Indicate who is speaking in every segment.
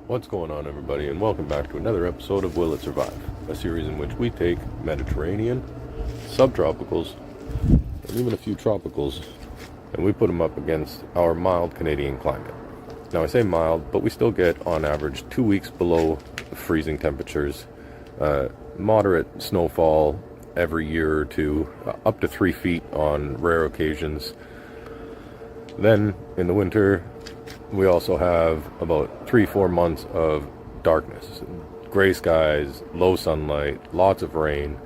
Speaker 1: What's going on, everybody, and welcome back to another episode of Will It Survive, a series in which we take Mediterranean, subtropicals, and even a few tropicals, and we put them up against our mild Canadian climate. Now, I say mild, but we still get, on average, 2 weeks below freezing temperatures, moderate snowfall every year or two, up to 3 feet on rare occasions. Then, in the winter, we also have about 3-4 months of darkness, gray skies, low sunlight, lots of rain,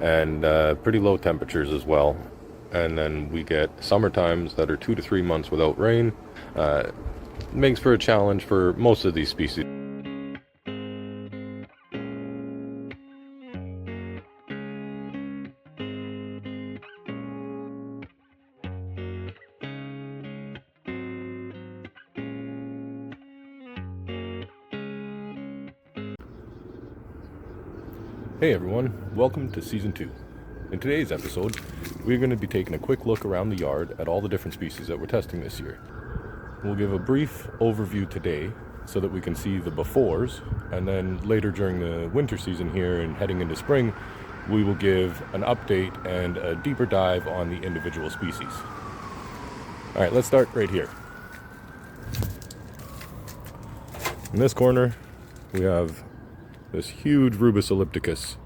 Speaker 1: and pretty low temperatures as well. And then we get summer times that are 2 to 3 months without rain. Makes for a challenge for most of these species. Hey everyone, welcome to Season 2. In today's episode, we're going to be taking a quick look around the yard at all the different species that we're testing this year. We'll give a brief overview today so that we can see the befores, and then later during the winter season here and heading into spring, we will give an update and a deeper dive on the individual species. Alright, let's start right here. In this corner, we have this huge Rubus ellipticus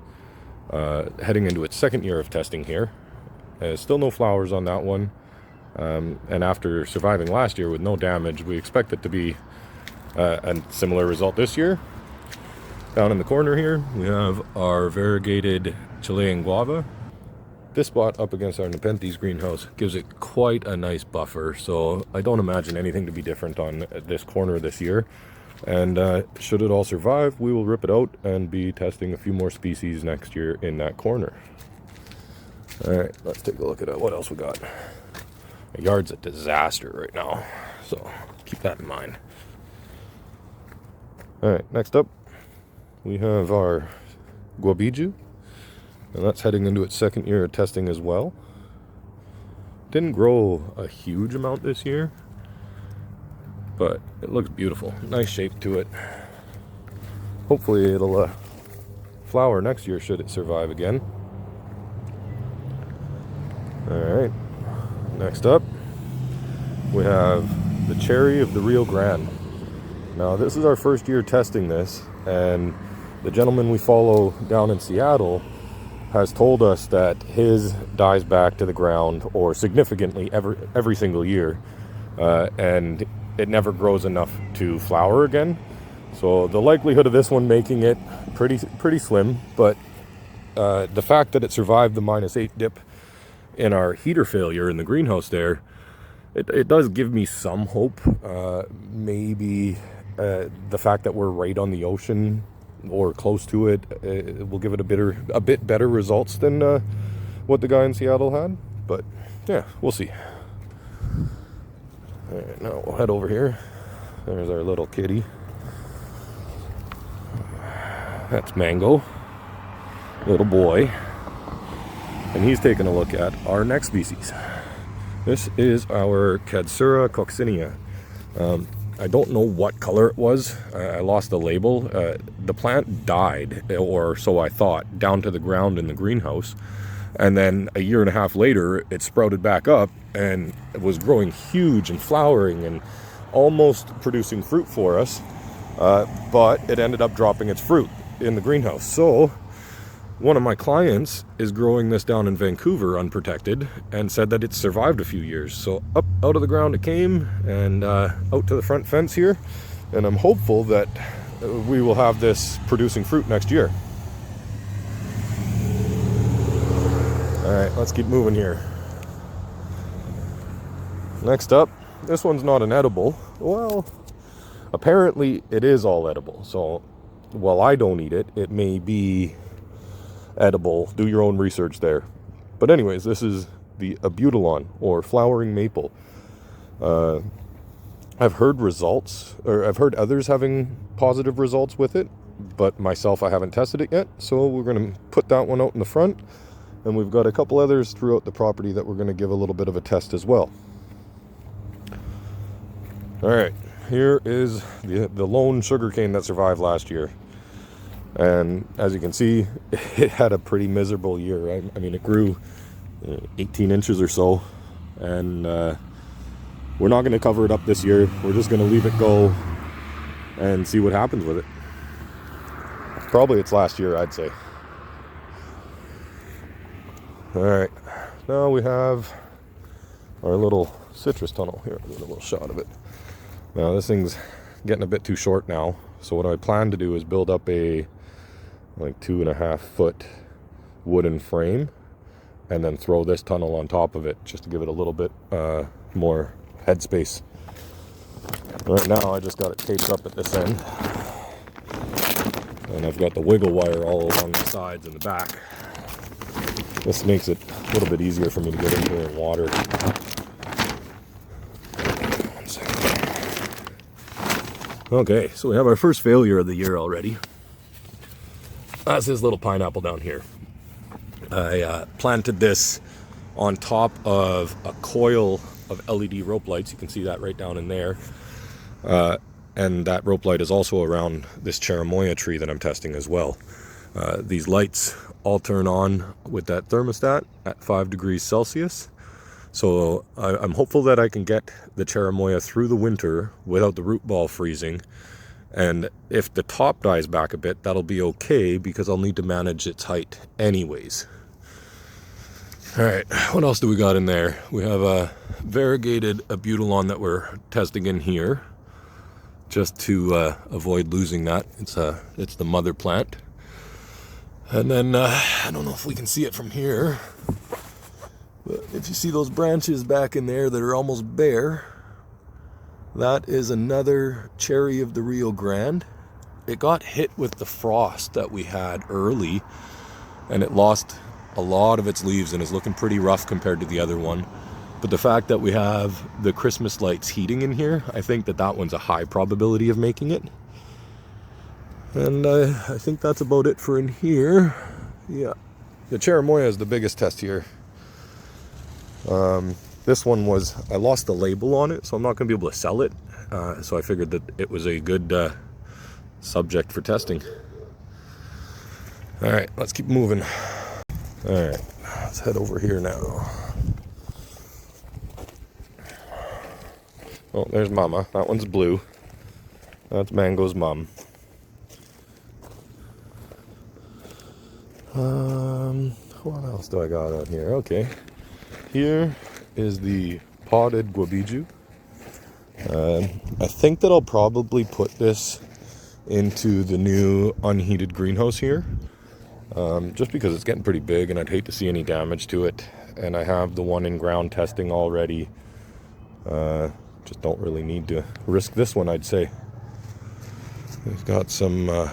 Speaker 1: heading into its second year of testing here. Still no flowers on that one, and after surviving last year with no damage, we expect it to be a similar result this year. Down in the corner here, we have our variegated Chilean guava. This spot up against our Nepenthes greenhouse gives it quite a nice buffer, so I don't imagine anything to be different on this corner this year. And should it all survive, we will rip it out and be testing a few more species next year in that corner. Alright, let's take a look at what else we got. The yard's a disaster right now, so keep that in mind. Alright, next up, we have our guabiju, and that's heading into its second year of testing as well. Didn't grow a huge amount this year, but it looks beautiful. Nice shape to it. Hopefully it'll flower next year should it survive again. Alright, next up we have the cherry of the Rio Grande. Now this is our first year testing this, and the gentleman we follow down in Seattle has told us that his dies back to the ground or significantly every single year, and it never grows enough to flower again. So the likelihood of this one making it pretty slim, but the fact that it survived the -8 dip in our heater failure in the greenhouse there, it does give me some hope. Maybe the fact that we're right on the ocean or close to it, it will give it a bit better results than what the guy in Seattle had. But yeah, we'll see. Alright, now we'll head over here. There's our little kitty. That's Mango, little boy. And he's taking a look at our next species. This is our Kadsura coccinea. I don't know what color it was. I lost the label. The plant died, or so I thought, down to the ground in the greenhouse. And then a year and a half later, it sprouted back up and it was growing huge and flowering and almost producing fruit for us. But it ended up dropping its fruit in the greenhouse. So one of my clients is growing this down in Vancouver unprotected and said that it survived a few years. So up out of the ground it came and out to the front fence here. And I'm hopeful that we will have this producing fruit next year. Alright, let's keep moving here. Next up, this one's not an edible. Well, apparently it is all edible. So, while I don't eat it, it may be edible. Do your own research there. But anyways, this is the Abutilon, or flowering maple. I've heard heard others having positive results with it, but myself, I haven't tested it yet. So we're going to put that one out in the front. And we've got a couple others throughout the property that we're going to give a little bit of a test as well. Alright, here is the lone sugarcane that survived last year. And as you can see, it had a pretty miserable year. I mean, it grew 18 inches or so. And we're not going to cover it up this year. We're just going to leave it go and see what happens with it. Probably it's last year, I'd say. Alright, now we have our little citrus tunnel here. Get a little shot of it. Now this thing's getting a bit too short now, so what I plan to do is build up a like 2.5 foot wooden frame and then throw this tunnel on top of it just to give it a little bit more headspace. Right now I just got it taped up at this end, and I've got the wiggle wire all along the sides and the back. This makes it a little bit easier for me to get in here and water. One second. Okay, so we have our first failure of the year already. That's this little pineapple down here. I planted this on top of a coil of LED rope lights. You can see that right down in there. And that rope light is also around this cherimoya tree that I'm testing as well. These lights all turn on with that thermostat at 5 degrees Celsius. So I'm hopeful that I can get the cherimoya through the winter without the root ball freezing. And if the top dies back a bit, that'll be okay because I'll need to manage its height anyways. All right, what else do we got in there? We have a variegated Abutilon that we're testing in here, just to avoid losing that. It's the mother plant. And then, I don't know if we can see it from here, but if you see those branches back in there that are almost bare, that is another cherry of the Rio Grande. It got hit with the frost that we had early, and it lost a lot of its leaves and is looking pretty rough compared to the other one. But the fact that we have the Christmas lights heating in here, I think that one's a high probability of making it. And I think that's about it for in here. Yeah, the cherimoya is the biggest test here. This one I lost the label on it, so I'm not going to be able to sell it. So I figured that it was a good subject for testing. All right, let's keep moving. All right, let's head over here now. Oh, there's Mama. That one's blue. That's Mango's mom. What else do I got on here? Okay. Here is the potted guabiju. I think that I'll probably put this into the new unheated greenhouse here. Just because it's getting pretty big and I'd hate to see any damage to it. And I have the one in ground testing already. Just don't really need to risk this one, I'd say. We've got some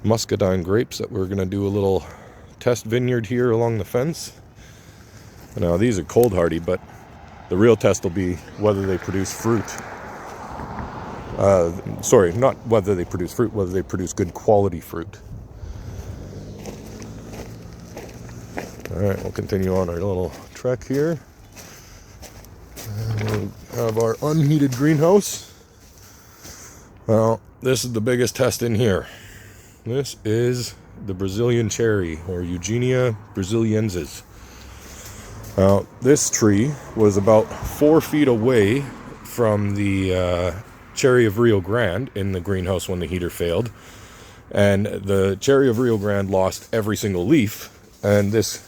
Speaker 1: muscadine grapes that we're going to do a little test vineyard here along the fence. Now these are cold hardy, but the real test will be whether they produce fruit. Sorry, not whether they produce fruit, whether they produce good quality fruit. Alright, we'll continue on our little trek here. And we have our unheated greenhouse. Well, this is the biggest test in here. This is the Brazilian cherry, or Eugenia brasiliensis. Now, this tree was about 4 feet away from the cherry of Rio Grande in the greenhouse when the heater failed. And the cherry of Rio Grande lost every single leaf. And this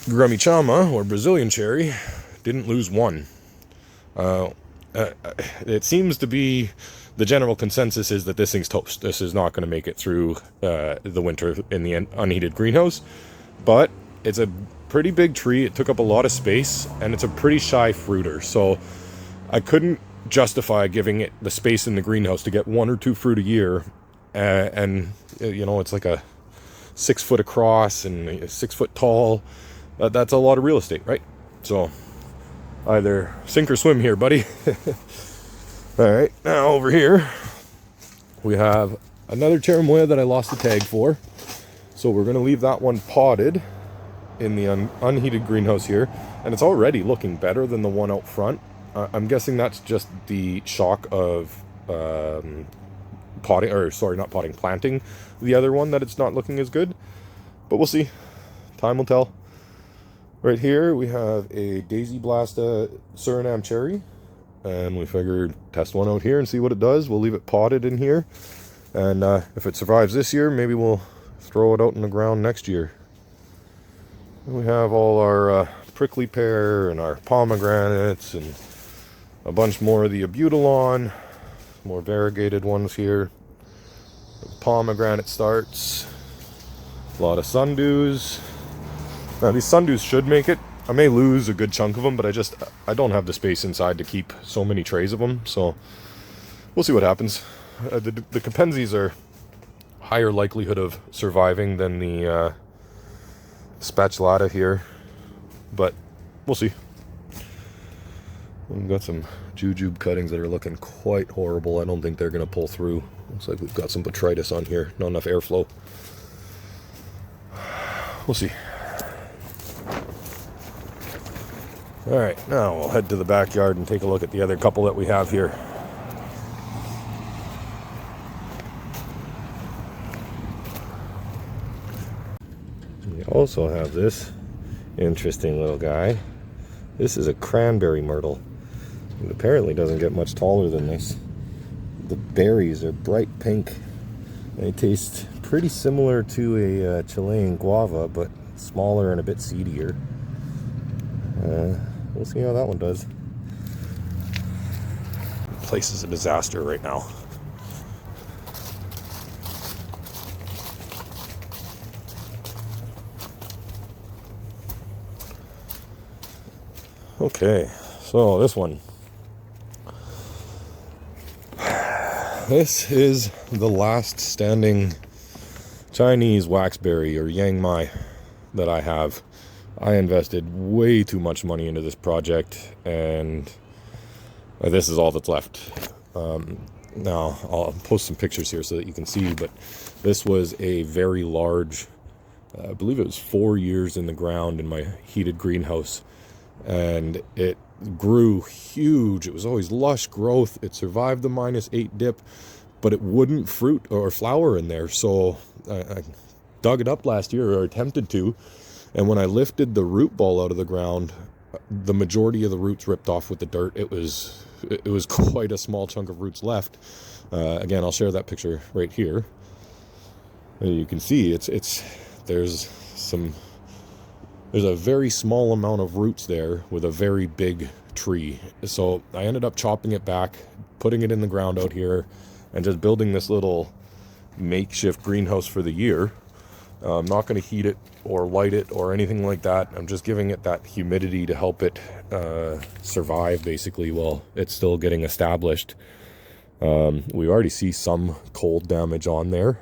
Speaker 1: Gramichama, or Brazilian cherry, didn't lose one. It seems to be the general consensus is that this thing's toast. This is not going to make it through the winter in the unheated greenhouse. But it's a pretty big tree. It took up a lot of space, and it's a pretty shy fruiter. So I couldn't justify giving it the space in the greenhouse to get 1 or 2 fruit a year. And you know, it's like a 6 foot across and 6 foot tall. That's a lot of real estate, right? So either sink or swim here, buddy. All right, now over here we have another cherimoya that I lost the tag for. So we're going to leave that one potted in the unheated greenhouse here. And it's already looking better than the one out front. I'm guessing that's just the shock of potting, or sorry, not potting, planting the other one, that it's not looking as good. But we'll see. Time will tell. Right here we have a Daisy Blasta Suriname cherry, and we figured test one out here and see what it does. We'll leave it potted in here, and if it survives this year, maybe we'll throw it out in the ground next year. We have all our prickly pear and our pomegranates and a bunch more of the Abutilon, more variegated ones here. Pomegranate starts, a lot of sundews. Now these sundews should make it. I may lose a good chunk of them, but I don't have the space inside to keep so many trays of them, so we'll see what happens. The Capenses are higher likelihood of surviving than the spatulata here, but we'll see. We've got some jujube cuttings that are looking quite horrible. I don't think they're going to pull through. Looks like we've got some botrytis on here, not enough airflow. We'll see. Alright, now we'll head to the backyard and take a look at the other couple that we have here. We also have this interesting little guy. This is a Cranberry Myrtle. It apparently doesn't get much taller than this. The berries are bright pink. They taste pretty similar to a Chilean guava, but smaller and a bit seedier. We'll see how that one does. The place is a disaster right now. Okay, so this one. This is the last standing Chinese waxberry or Yang Mai that I have. I invested way too much money into this project, and this is all that's left. Now, I'll post some pictures here so that you can see, but this was a very large, I believe it was 4 years in the ground in my heated greenhouse, and it grew huge. It was always lush growth. It survived the -8 dip, but it wouldn't fruit or flower in there, so I dug it up last year, or attempted to. And when I lifted the root ball out of the ground, the majority of the roots ripped off with the dirt. It was quite a small chunk of roots left. Again, I'll share that picture right here. You can see there's a very small amount of roots there with a very big tree. So I ended up chopping it back, putting it in the ground out here, and just building this little makeshift greenhouse for the year. I'm not going to heat it or light it or anything like that. I'm just giving it that humidity to help it survive, basically, while it's still getting established. We already see some cold damage on there,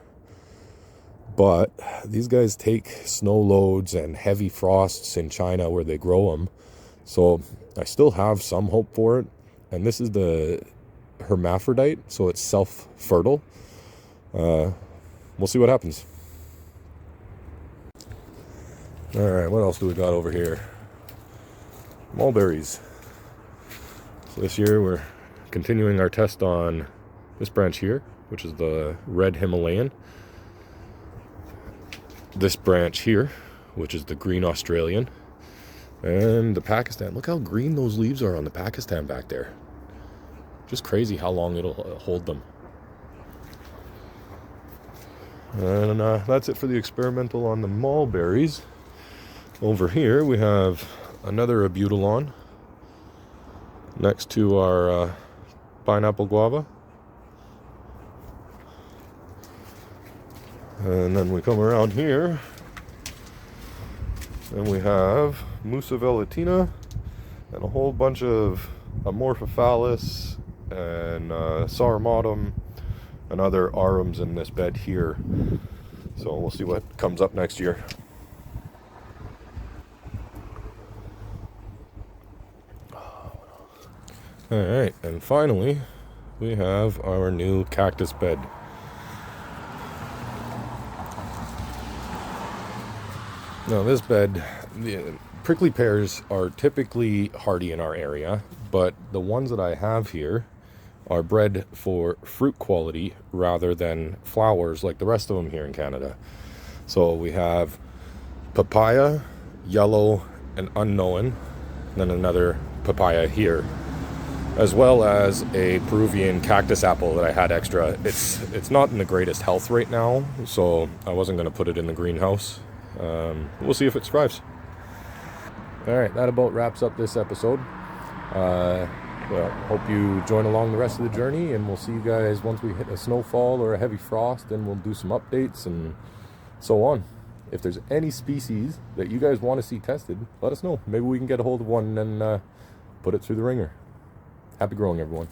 Speaker 1: but these guys take snow loads and heavy frosts in China where they grow them, so I still have some hope for it. And this is the hermaphrodite, so it's self-fertile. We'll see what happens. Alright, what else do we got over here? Mulberries. So this year we're continuing our test on this branch here, which is the red Himalayan. This branch here, which is the green Australian. And the Pakistan. Look how green those leaves are on the Pakistan back there. Just crazy how long it'll hold them. And that's it for the experimental on the mulberries. Over here we have another Abutilon next to our pineapple guava. And then we come around here and we have Musa velutina and a whole bunch of Amorphophallus and Sarmatum and other arums in this bed here. So we'll see what comes up next year. Alright, and finally, we have our new cactus bed. Now this bed, the prickly pears are typically hardy in our area, but the ones that I have here are bred for fruit quality rather than flowers like the rest of them here in Canada. So we have papaya, yellow, and unknown, and then another papaya here, as well as a Peruvian cactus apple that I had extra. It's not in the greatest health right now, so I wasn't going to put it in the greenhouse. We'll see if it survives. Alright, that about wraps up this episode. Well, hope you join along the rest of the journey, and we'll see you guys once we hit a snowfall or a heavy frost, and we'll do some updates and so on. If there's any species that you guys want to see tested, let us know. Maybe we can get a hold of one and put it through the ringer. Happy growing, everyone.